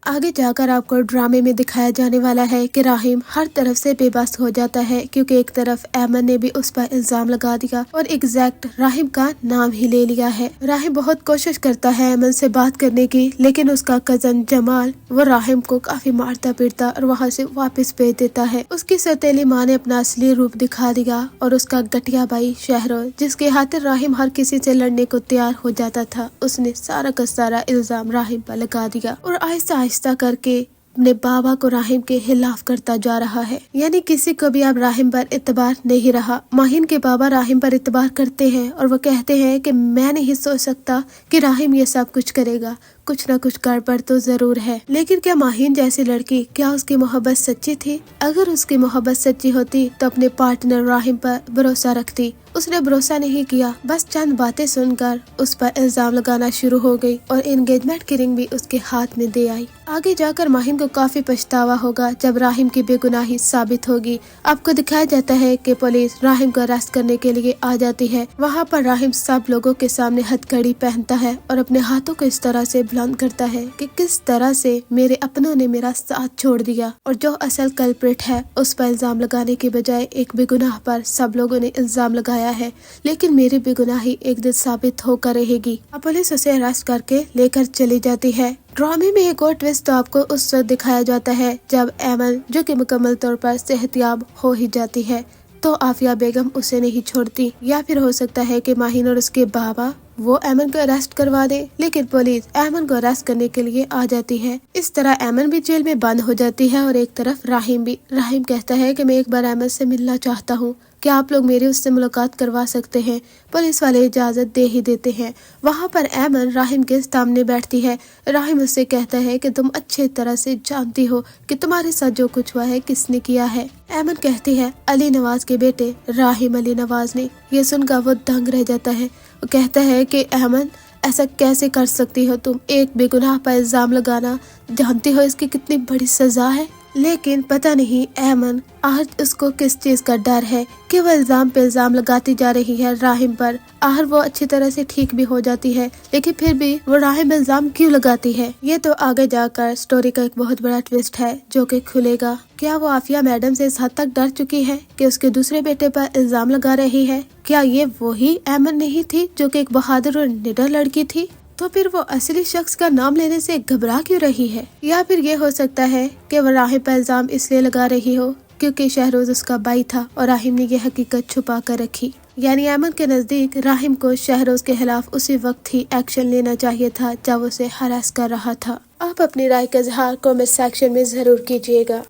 आगे जाकर आपको ड्रामे में दिखाया जाने वाला है कि राहिम हर तरफ से बेबस हो जाता है, क्योंकि एक तरफ ऐमन ने भी उस पर इल्जाम लगा दिया और एग्जैक्ट राहिम का नाम ही ले लिया है। राहिम बहुत कोशिश करता है ऐमन से बात करने की, लेकिन उसका कजन जमाल वो राहिम को काफी मारता पीटता और वहाँ से वापस भेज देता है। उसकी सौतेली माँ ने अपना असली रूप दिखा दिया और उसका गटिया भाई शहरोज, जिसके हाथ राहिम हर किसी से लड़ने को तैयार हो जाता था, उसने सारा का सारा इल्जाम राहिम पर लगा दिया और आहिस्ता आहिस्ता करके अपने बाबा को राहिम के खिलाफ करता जा रहा है। यानी किसी को भी अब राहिम पर इतबार नहीं रहा। माहिन के बाबा राहिम पर इतबार करते हैं और वो कहते हैं कि मैं नहीं सोच सकता कि राहिम ये सब कुछ करेगा, कुछ न कुछ गड़बड़ तो जरूर है। लेकिन क्या माहिन जैसी लड़की, क्या उसकी मोहब्बत सच्ची थी? अगर उसकी मोहब्बत सच्ची होती तो अपने पार्टनर राहिम पर भरोसा रखती। उसने भरोसा नहीं किया, बस चंद बातें सुनकर उस पर इल्जाम लगाना शुरू हो गई और एंगेजमेंट की रिंग भी उसके हाथ में दे आई। आगे जाकर माहिन को काफी पछतावा होगा जब राहिम की बेगुनाही साबित होगी। आपको दिखाया जाता है कि पुलिस राहिम को अरेस्ट करने के लिए आ जाती है। वहाँ पर राहिम सब लोगों के सामने हथकड़ी पहनता है और अपने हाथों को इस तरह से बुलंद करता है कि किस तरह से मेरे अपनों ने मेरा साथ छोड़ दिया और जो असल कल्प्रिट है उस पर इल्जाम लगाने के बजाय एक बेगुनाह पर सब लोगों ने इल्जाम लगाया है, लेकिन मेरी बेगुनाही एक दिन साबित होकर रहेगी। अब पुलिस उसे अरेस्ट करके लेकर चली जाती है। ड्रामे में एक और ट्विस्ट तो आपको उस वक्त दिखाया जाता है जब ऐमन, जो कि मुकम्मल तौर पर सेहतयाब हो ही जाती है, तो आफिया बेगम उसे नहीं छोड़ती। या फिर हो सकता है कि माहिन और उसके बाबा वो ऐमन को अरेस्ट करवा दे, लेकिन पुलिस ऐमन को अरेस्ट करने के लिए आ जाती है। इस तरह ऐमन भी जेल में बंद हो जाती है और एक तरफ राहिम भी। राहिम कहता है कि मैं एक बार ऐमन से मिलना चाहता हूँ, क्या आप लोग मेरी उससे मुलाकात करवा सकते हैं? पुलिस वाले इजाजत दे ही देते हैं। वहाँ पर ऐमन राहिम के सामने बैठती है। राहिम उससे कहता है कि तुम अच्छे तरह से जानती हो कि तुम्हारे साथ जो कुछ हुआ है किसने किया है। ऐमन कहती है अली नवाज के बेटे राहिम अली नवाज ने। ये सुनकर वो दंग रह जाता है। वो कहता है कि ऐमन, ऐसा कैसे कर सकती हो तुम? एक बेगुनाह पर इल्जाम लगाना, जानती हो इसकी कितनी बड़ी सजा है। लेकिन पता नहीं ऐमन आज उसको किस चीज का डर है कि वो इल्जाम पे इल्जाम लगाती जा रही है राहिम पर। आहर वो अच्छी तरह से ठीक भी हो जाती है, लेकिन फिर भी वो राहिम इल्जाम क्यों लगाती है? ये तो आगे जाकर स्टोरी का एक बहुत बड़ा ट्विस्ट है जो कि खुलेगा। क्या वो आफिया मैडम से इस हद तक डर चुकी है कि उसके दूसरे बेटे पर इल्जाम लगा रही है? क्या ये वही ऐमन नहीं थी जो कि एक बहादुर और निडर लड़की थी? तो फिर वो असली शख्स का नाम लेने से घबरा क्यों रही है? या फिर ये हो सकता है कि वो राहिम पर इल्जाम इसलिए लगा रही हो क्योंकि शहरोज उसका भाई था और राहिम ने ये हकीकत छुपा कर रखी। यानी ऐमन के नजदीक राहिम को शहरोज के खिलाफ उसी वक्त ही एक्शन लेना चाहिए था जब उसे हरास कर रहा था। आप अपनी राय का इजहार कमेंट सेक्शन में जरूर कीजिएगा।